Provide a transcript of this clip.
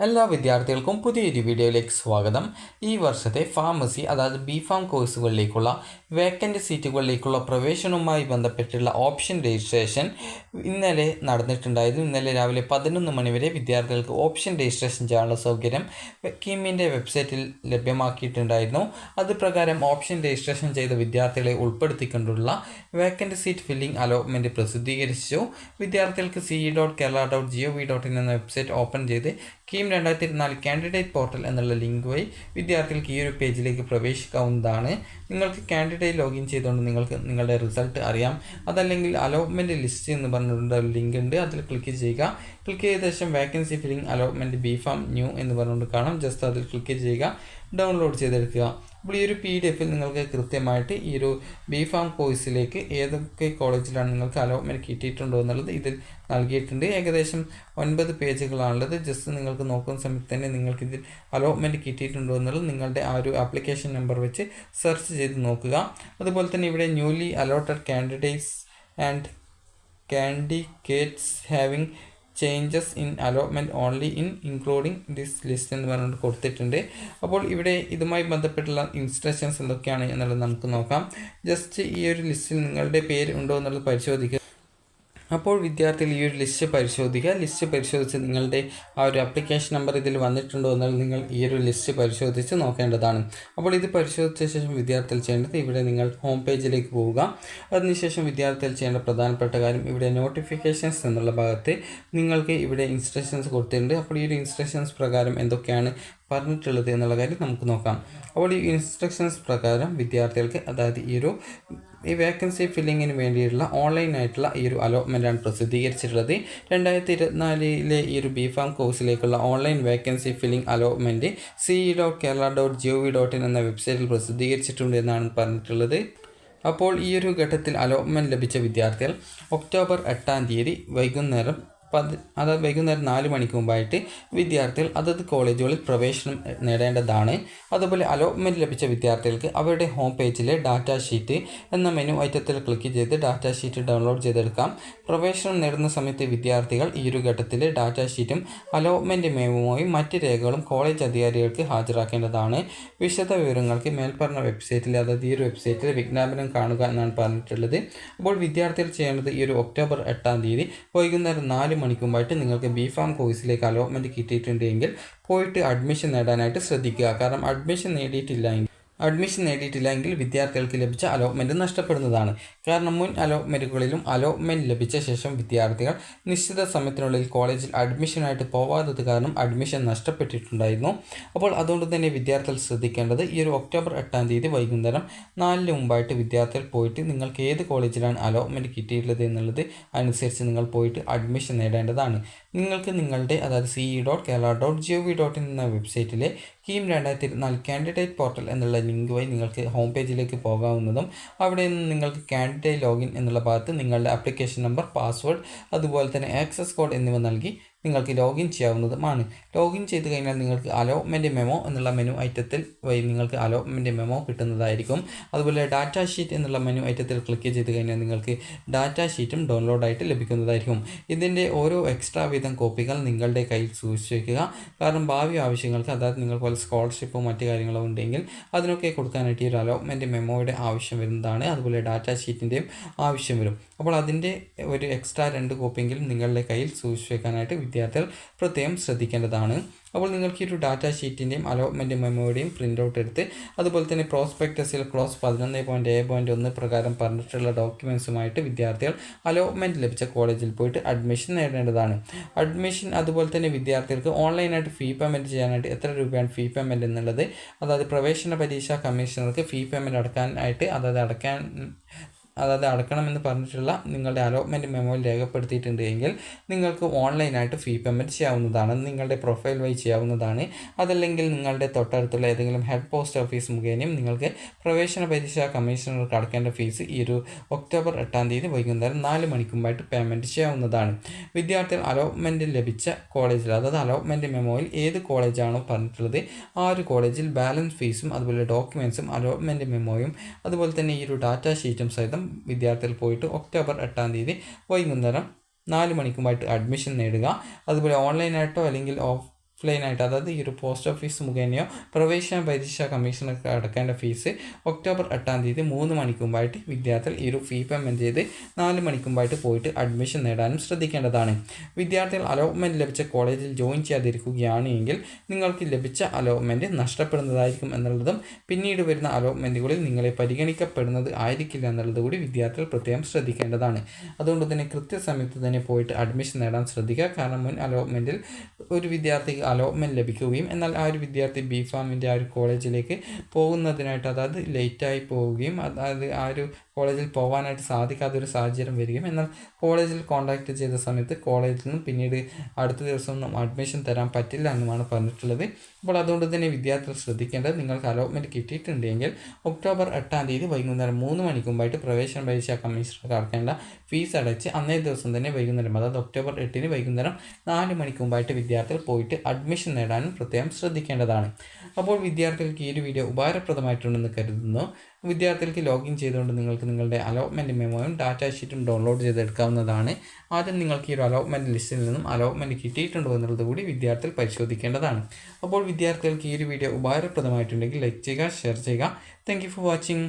എല്ലാ വിദ്യാർത്ഥികൾക്കും പുതിയൊരു വീഡിയോയിലേക്ക് സ്വാഗതം. ഈ വർഷത്തെ ഫാർമസി അതായത് ബി.ഫാം കോഴ്സുകളിലേക്കുള്ള വേക്കൻറ്റ് സീറ്റുകളിലേക്കുള്ള പ്രവേശനവുമായി ബന്ധപ്പെട്ടുള്ള ഓപ്ഷൻ രജിസ്ട്രേഷൻ ഇന്നലെ നടന്നിട്ടുണ്ടായിരുന്നു. ഇന്നലെ രാവിലെ 11 മണി വരെ വിദ്യാർത്ഥികൾക്ക് ഓപ്ഷൻ രജിസ്ട്രേഷൻ ചെയ്യാനുള്ള സൗകര്യം കീമിൻ്റെ വെബ്സൈറ്റിൽ ലഭ്യമാക്കിയിട്ടുണ്ടായിരുന്നു. അതുപ്രകാരം ഓപ്ഷൻ രജിസ്ട്രേഷൻ ചെയ്ത വിദ്യാർത്ഥികളെ ഉൾപ്പെടുത്തിക്കൊണ്ടുള്ള വേക്കൻറ്റ് സീറ്റ് ഫില്ലിംഗ് അലോട്ട്മെൻറ്റ് പ്രസിദ്ധീകരിച്ചു. വിദ്യാർത്ഥികൾക്ക് ce.kerala.gov.in എന്ന വെബ്സൈറ്റ് ഓപ്പൺ ചെയ്ത് കീം 2024 കാൻഡിഡേറ്റ് പോർട്ടൽ എന്നുള്ള ലിങ്ക് വഴി വിദ്യാർത്ഥികൾക്ക് ഈ ഒരു പേജിലേക്ക് പ്രവേശിക്കാവുന്നതാണ്. നിങ്ങൾക്ക് കാൻഡിഡേറ്റ് ലോഗിൻ ചെയ്തുകൊണ്ട് നിങ്ങൾക്ക് നിങ്ങളുടെ റിസൾട്ട് അറിയാം. അതല്ലെങ്കിൽ അലോട്ട്മെൻറ്റ് ലിസ്റ്റ് എന്ന് പറഞ്ഞിട്ടുള്ള ഒരു ലിങ്ക് ഉണ്ട്, അതിൽ ക്ലിക്ക് ചെയ്യുക. ക്ലിക്ക് ചെയ്ത ശേഷം വേക്കൻസി ഫില്ലിംഗ് അലോട്ട്മെൻറ്റ് ബി.ഫാം ന്യൂ എന്ന് പറഞ്ഞുകൊണ്ട് കാണാം. ജസ്റ്റ് അതിൽ ക്ലിക്ക് ചെയ്യുക, ഡൗൺലോഡ് ചെയ്തെടുക്കുക. അപ്പോൾ ഈ ഒരു PDF നിങ്ങൾക്ക് കൃത്യമായിട്ട് ഈ ഒരു ബി.ഫാം കോഴ്സിലേക്ക് ഏതൊക്കെ കോളേജിലാണ് നിങ്ങൾക്ക് അലോട്ട്മെൻറ്റ് കിട്ടിയിട്ടുണ്ടോ എന്നുള്ളത് ഇതിൽ നൽകിയിട്ടുണ്ട്. ഏകദേശം 9 പേജുകളാണുള്ളത്. ജസ്റ്റ് നിങ്ങൾക്ക് നോക്കുന്ന സമയത്ത് തന്നെ നിങ്ങൾക്ക് ഇതിൽ അലോട്ട്മെൻറ്റ് കിട്ടിയിട്ടുണ്ടോ എന്നുള്ളത് നിങ്ങളുടെ ആ ഒരു ആപ്ലിക്കേഷൻ നമ്പർ വെച്ച് സെർച്ച് ചെയ്ത് നോക്കുക. അതുപോലെ തന്നെ ഇവിടെ newly allotted candidates and candidates having changes in allotment only in including this list എന്ന് പറഞ്ഞിട്ട് കൊടുത്തിട്ടുണ്ട്. അപ്പോൾ ഇവിടെ ഇതുമായി ബന്ധപ്പെട്ടുള്ള ഇൻസ്ട്രക്ഷൻസ് എന്തൊക്കെയാണ് എന്നുള്ളത് നമുക്ക് നോക്കാം. ജസ്റ്റ് ഈ ഒരു ലിസ്റ്റിൽ നിങ്ങളുടെ പേര് ഉണ്ടോ എന്നുള്ളത് പരിശോധിക്കുക. അപ്പോൾ വിദ്യാർത്ഥികൾ ഈ ഒരു ലിസ്റ്റ് പരിശോധിക്കുക. ലിസ്റ്റ് പരിശോധിച്ച് നിങ്ങളുടെ ആ ഒരു ആപ്ലിക്കേഷൻ നമ്പർ ഇതിൽ വന്നിട്ടുണ്ടോ എന്നാൽ നിങ്ങൾ ഈ ഒരു ലിസ്റ്റ് പരിശോധിച്ച് നോക്കേണ്ടതാണ്. അപ്പോൾ ഇത് പരിശോധിച്ച ശേഷം വിദ്യാർത്ഥികൾ ചെയ്യേണ്ടത് ഇവിടെ നിങ്ങൾ ഹോം പേജിലേക്ക് പോവുക. അതിനുശേഷം വിദ്യാർത്ഥികൾ ചെയ്യേണ്ട പ്രധാനപ്പെട്ട കാര്യം ഇവിടെ നോട്ടിഫിക്കേഷൻസ് എന്നുള്ള ഭാഗത്ത് നിങ്ങൾക്ക് ഇവിടെ ഇൻസ്ട്രക്ഷൻസ് കൊടുത്തിട്ടുണ്ട്. അപ്പോൾ ഈ ഒരു ഇൻസ്ട്രക്ഷൻസ് പ്രകാരം എന്തൊക്കെയാണ് പറഞ്ഞിട്ടുള്ളത് എന്നുള്ള കാര്യം നമുക്ക് നോക്കാം. അപ്പോൾ ഈ ഇൻസ്ട്രക്ഷൻസ് പ്രകാരം വിദ്യാർത്ഥികൾക്ക് അതായത് ഈ വേക്കൻസി ഫില്ലിങ്ങിന് വേണ്ടിയിട്ടുള്ള ഓൺലൈനായിട്ടുള്ള ഈ ഒരു അലോട്ട്മെൻറ്റാണ് പ്രസിദ്ധീകരിച്ചിട്ടുള്ളത്. 2024 ഈ ഒരു ബി.ഫാം കോഴ്സിലേക്കുള്ള online vacancy filling allotment ce.kerala.gov.in എന്ന വെബ്സൈറ്റിൽ പ്രസിദ്ധീകരിച്ചിട്ടുണ്ട് എന്നാണ് പറഞ്ഞിട്ടുള്ളത്. അപ്പോൾ ഈ ഒരു ഘട്ടത്തിൽ അലോട്ട്മെൻറ്റ് ലഭിച്ച വിദ്യാർത്ഥികൾ ഒക്ടോബർ 8 വൈകുന്നേരം അതായത് വൈകുന്നേരം 4 മണിക്ക് മുമ്പായിട്ട് വിദ്യാർത്ഥികൾ അതത് കോളേജുകളിൽ പ്രവേശനം നേടേണ്ടതാണ്. അതുപോലെ അലോട്ട്മെൻറ്റ് ലഭിച്ച വിദ്യാർത്ഥികൾക്ക് അവരുടെ ഹോം പേജിലെ ഡാറ്റ ഷീറ്റ് എന്ന മെനു ഐറ്റത്തിൽ ക്ലിക്ക് ചെയ്ത് ഡാറ്റ ഷീറ്റ് ഡൗൺലോഡ് ചെയ്തെടുക്കാം. പ്രവേശനം നേടുന്ന സമയത്ത് വിദ്യാർത്ഥികൾ ഈ ഒരു ഘട്ടത്തിൽ ഡാറ്റ ഷീറ്റും അലോട്ട്മെൻറ്റ് മെമ്മോയും മറ്റ് രേഖകളും കോളേജ് അധികാരികൾക്ക് ഹാജരാക്കേണ്ടതാണ്. വിശദ വിവരങ്ങൾക്ക് മേൽപ്പറഞ്ഞ വെബ്സൈറ്റിൽ അതായത് ഈ ഒരു വെബ്സൈറ്റിൽ വിജ്ഞാപനം കാണുക എന്നാണ് പറഞ്ഞിട്ടുള്ളത്. അപ്പോൾ വിദ്യാർത്ഥികൾ ചെയ്യേണ്ടത് ഈ ഒരു ഒക്ടോബർ 8 വൈകുന്നേരം 4 മണിക്ക് മുമ്പായിട്ട് നിങ്ങൾക്ക് ബി.ഫാം കോഴ്സിലേക്ക് അലോട്ട്മെൻറ്റ് കിട്ടിയിട്ടുണ്ടെങ്കിൽ പോയിട്ട് അഡ്മിഷൻ നേടാനായിട്ട് ശ്രദ്ധിക്കുക. കാരണം അഡ്മിഷൻ നേടിയിട്ടില്ലെങ്കിൽ വിദ്യാർത്ഥികൾക്ക് ലഭിച്ച അലോട്ട്മെൻറ്റ് നഷ്ടപ്പെടുന്നതാണ്. കാരണം മുൻ അലോട്ട്മെൻറ്റുകളിലും അലോട്ട്മെൻറ്റ് ലഭിച്ച ശേഷം വിദ്യാർത്ഥികൾ നിശ്ചിത സമയത്തിനുള്ളിൽ കോളേജിൽ അഡ്മിഷനായിട്ട് പോവാത്തത് കാരണം അഡ്മിഷൻ നഷ്ടപ്പെട്ടിട്ടുണ്ടായിരുന്നു. അപ്പോൾ അതുകൊണ്ട് തന്നെ വിദ്യാർത്ഥികൾ ശ്രദ്ധിക്കേണ്ടത് ഈ ഒരു ഒക്ടോബർ 8 വൈകുന്നേരം 4 മുമ്പായിട്ട് വിദ്യാർത്ഥികൾ പോയിട്ട് നിങ്ങൾക്ക് ഏത് കോളേജിലാണ് അലോട്ട്മെൻറ്റ് കിട്ടിയിട്ടുള്ളത് എന്നുള്ളത് അനുസരിച്ച് നിങ്ങൾ പോയിട്ട് അഡ്മിഷൻ നേടേണ്ടതാണ്. നിങ്ങൾക്ക് നിങ്ങളുടെ അതായത് ce.kerala.gov.in എന്ന വെബ്സൈറ്റിലെ കീം 2024 കാൻഡിഡേറ്റ് പോർട്ടൽ എന്നുള്ള ലിങ്ക് വഴി നിങ്ങൾക്ക് ഹോം പേജിലേക്ക് പോകാവുന്നതും അവിടെ നിന്ന് നിങ്ങൾക്ക് കാൻഡിഡേറ്റ് ലോഗിൻ എന്നുള്ള ഭാഗത്ത് നിങ്ങളുടെ ആപ്ലിക്കേഷൻ നമ്പർ, പാസ്വേഡ്, അതുപോലെ തന്നെ ആക്സസ് കോഡ് എന്നിവ നൽകി നിങ്ങൾക്ക് ലോഗിൻ ചെയ്യാവുന്നതുമാണ്. ലോഗിൻ ചെയ്ത് കഴിഞ്ഞാൽ നിങ്ങൾക്ക് അലോട്ട്മെൻറ്റ് മെമോ എന്നുള്ള മെനു ഐറ്റത്തിൽ വഴി നിങ്ങൾക്ക് അലോട്ട്മെൻറ്റ് മെമോ കിട്ടുന്നതായിരിക്കും. അതുപോലെ ഡാറ്റ ഷീറ്റ് എന്നുള്ള മെനു ഐറ്റത്തിൽ ക്ലിക്ക് ചെയ്ത് കഴിഞ്ഞാൽ നിങ്ങൾക്ക് ഡാറ്റ ഷീറ്റും ഡൗൺലോഡായിട്ട് ലഭിക്കുന്നതായിരിക്കും. ഇതിൻ്റെ ഓരോ എക്സ്ട്രാ വീതം കോപ്പികൾ നിങ്ങളുടെ കയ്യിൽ സൂക്ഷിച്ച് വയ്ക്കുക. കാരണം ഭാവി ആവശ്യങ്ങൾക്ക് അതായത് നിങ്ങൾക്ക് പോലെ സ്കോളർഷിപ്പോ മറ്റു കാര്യങ്ങളോ ഉണ്ടെങ്കിൽ അതിനൊക്കെ കൊടുക്കാനായിട്ട് ഈ ഒരു അലോട്ട്മെൻറ്റ് മെമ്മോയുടെ ആവശ്യം വരുന്നതാണ്. അതുപോലെ ഡാറ്റ ഷീറ്റിൻ്റെയും ആവശ്യം വരും. അപ്പോൾ അതിൻ്റെ ഒരു എക്സ്ട്രാ 2 കോപ്പിയെങ്കിലും നിങ്ങളുടെ കയ്യിൽ സൂക്ഷിച്ച് വെക്കാനായിട്ട് വിദ്യാർത്ഥികൾ പ്രത്യേകം ശ്രദ്ധിക്കേണ്ടതാണ്. അപ്പോൾ നിങ്ങൾക്ക് ഈ ഒരു ഡാറ്റ ഷീറ്റിൻ്റെയും അലോട്ട്മെൻറ്റ് മെമ്മോയുടെയും പ്രിൻ്റ് ഔട്ട് എടുത്ത് അതുപോലെ തന്നെ പ്രോസ്പെക്ടസിൽ ക്ലോസ് 11.A.1 പ്രകാരം പറഞ്ഞിട്ടുള്ള ഡോക്യുമെൻസുമായിട്ട് വിദ്യാർത്ഥികൾ അലോട്ട്മെൻറ്റ് ലഭിച്ച കോളേജിൽ പോയിട്ട് അഡ്മിഷൻ നേടേണ്ടതാണ്. അഡ്മിഷൻ അതുപോലെ തന്നെ വിദ്യാർത്ഥികൾക്ക് ഓൺലൈനായിട്ട് ഫീ പേയ്മെൻറ്റ് ചെയ്യാനായിട്ട് എത്ര രൂപയാണ് ഫീ പേയ്മെൻറ്റ് എന്നുള്ളത് അതായത് പ്രവേശന പരീക്ഷാ കമ്മീഷണർക്ക് ഫീ പേയ്മെൻറ്റ് അടക്കാനായിട്ട് അടക്കണമെന്ന് പറഞ്ഞിട്ടുള്ള നിങ്ങളുടെ അലോട്ട്മെൻറ്റ് മെമ്മോയിൽ രേഖപ്പെടുത്തിയിട്ടുണ്ട് എങ്കിൽ നിങ്ങൾക്ക് ഓൺലൈനായിട്ട് ഫീ പേയ്മെൻറ്റ് ചെയ്യാവുന്നതാണ്. നിങ്ങളുടെ പ്രൊഫൈൽ വഴി ചെയ്യാവുന്നതാണ്. അതല്ലെങ്കിൽ നിങ്ങളുടെ തൊട്ടടുത്തുള്ള ഏതെങ്കിലും ഹെഡ് പോസ്റ്റ് ഓഫീസ് മുഖേനയും നിങ്ങൾക്ക് പ്രവേശന പരീക്ഷാ കമ്മീഷണർക്ക് അടക്കേണ്ട ഫീസ് ഈ ഒരു ഒക്ടോബർ 8 വൈകുന്നേരം 4 മണിക്ക് മുമ്പായിട്ട് പേയ്മെൻറ്റ് ചെയ്യാവുന്നതാണ്. വിദ്യാർത്ഥികൾ അലോട്ട്മെൻറ്റ് ലഭിച്ച കോളേജിൽ അതായത് അലോട്ട്മെൻറ്റ് മെമ്മോയിൽ ഏത് കോളേജാണോ പറഞ്ഞിട്ടുള്ളത് ആ ഒരു കോളേജിൽ ബാലൻസ് ഫീസും അതുപോലെ ഡോക്യുമെൻറ്റ്സും അലോട്ട്മെൻറ്റ് മെമ്മോയും അതുപോലെ തന്നെ ഈ ഒരു ഡാറ്റ ഷീറ്റും സഹിതം വിദ്യാർത്ഥികൾ പോയിട്ട് ഒക്ടോബർ 8 വൈകുന്നേരം 4 മണിക്കുമായിട്ട് അഡ്മിഷൻ നേടുക. അതുപോലെ ഓൺലൈനായിട്ടോ അല്ലെങ്കിൽ ഓഫ്ലൈനായിട്ട് അതായത് ഈ ഒരു പോസ്റ്റ് ഓഫീസ് മുഖേനയോ പ്രവേശന പരീക്ഷാ കമ്മീഷനൊക്കെ അടക്കേണ്ട ഫീസ് ഒക്ടോബർ 8-ാം തീയതി 3 മണിക്ക് മുമ്പായിട്ട് വിദ്യാർത്ഥികൾ ഈ ഒരു ഫീ പേയ്മെൻറ്റ് ചെയ്ത് 4 മണിക്ക് മുമ്പായിട്ട് പോയിട്ട് അഡ്മിഷൻ നേടാനും ശ്രദ്ധിക്കേണ്ടതാണ്. വിദ്യാർത്ഥികൾ അലോട്ട്മെൻറ്റ് ലഭിച്ച കോളേജിൽ ജോയിൻ ചെയ്യാതിരിക്കുകയാണ് എങ്കിൽ നിങ്ങൾക്ക് ലഭിച്ച അലോട്ട്മെൻറ്റ് നഷ്ടപ്പെടുന്നതായിരിക്കും എന്നുള്ളതും പിന്നീട് വരുന്ന അലോട്ട്മെൻറ്റുകളിൽ നിങ്ങളെ പരിഗണിക്കപ്പെടുന്നത് ആയിരിക്കില്ല എന്നുള്ളത് കൂടി വിദ്യാർത്ഥികൾ പ്രത്യേകം ശ്രദ്ധിക്കേണ്ടതാണ്. അതുകൊണ്ട് തന്നെ കൃത്യസമയത്ത് തന്നെ പോയിട്ട് അഡ്മിഷൻ നേടാൻ ശ്രദ്ധിക്കുക. കാരണം മുൻ അലോട്ട്മെൻറ്റിൽ ഒരു വിദ്യാർത്ഥിക്ക് അലോട്ട്മെൻറ്റ് ലഭിക്കുകയും എന്നാൽ ആ ഒരു വിദ്യാർത്ഥി ബിഫാമിൻ്റെ ആ ഒരു കോളേജിലേക്ക് പോകുന്നതിനായിട്ട് അതായത് ലേറ്റായി പോവുകയും അതായത് ആ ഒരു കോളേജിൽ പോകാനായിട്ട് സാധിക്കാത്തൊരു സാഹചര്യം വരികയും എന്നാൽ കോളേജിൽ കോൺടാക്റ്റ് ചെയ്ത സമയത്ത് കോളേജിൽ നിന്നും പിന്നീട് അടുത്ത ദിവസമൊന്നും അഡ്മിഷൻ തരാൻ പറ്റില്ല എന്നുമാണ് പറഞ്ഞിട്ടുള്ളത്. അപ്പോൾ അതുകൊണ്ട് തന്നെ വിദ്യാർത്ഥികൾ ശ്രദ്ധിക്കേണ്ടത് നിങ്ങൾക്ക് അലോട്ട്മെൻറ്റ് കിട്ടിയിട്ടുണ്ടെങ്കിൽ ഒക്ടോബർ 8-ാം തീയതി വൈകുന്നേരം 3 മണിക്ക് മുമ്പായിട്ട് പ്രവേശന പരീക്ഷാ കമ്മീഷണർക്ക് അടക്കേണ്ട ഫീസ് അടച്ച് അന്നേ ദിവസം തന്നെ വൈകുന്നേരം അതായത് ഒക്ടോബർ 8-ന് വൈകുന്നേരം 4 മണിക്ക് മുമ്പായിട്ട് വിദ്യാർത്ഥികൾ പോയിട്ട് അഡ്മിഷൻ നേടാനും പ്രത്യേകം ശ്രദ്ധിക്കേണ്ടതാണ്. അപ്പോൾ വിദ്യാർത്ഥികൾക്ക് ഈ ഒരു വീഡിയോ ഉപകാരപ്രദമായിട്ടുണ്ടെന്ന് കരുതുന്നു. വിദ്യാർത്ഥികൾക്ക് ലോഗിൻ ചെയ്തുകൊണ്ട് നിങ്ങൾക്ക് നിങ്ങളുടെ അലോട്ട്മെൻറ്റ് മെമ്മോയും ഡാറ്റ ഷീറ്റും ഡൗൺലോഡ് ചെയ്തെടുക്കാവുന്നതാണ്. ആദ്യം നിങ്ങൾക്ക് ഈ ഒരു അലോട്ട്മെൻറ്റ് ലിസ്റ്റിൽ നിന്നും അലോട്ട്മെൻറ്റ് കിട്ടിയിട്ടുണ്ടോ എന്നുള്ളത് കൂടി വിദ്യാർത്ഥികൾ പരിശോധിക്കേണ്ടതാണ്. അപ്പോൾ വിദ്യാർത്ഥികൾക്ക് ഈ ഒരു വീഡിയോ ഉപകാരപ്രദമായിട്ടുണ്ടെങ്കിൽ ലൈക്ക് ചെയ്യുക, ഷെയർ ചെയ്യുക. Thank you for watching.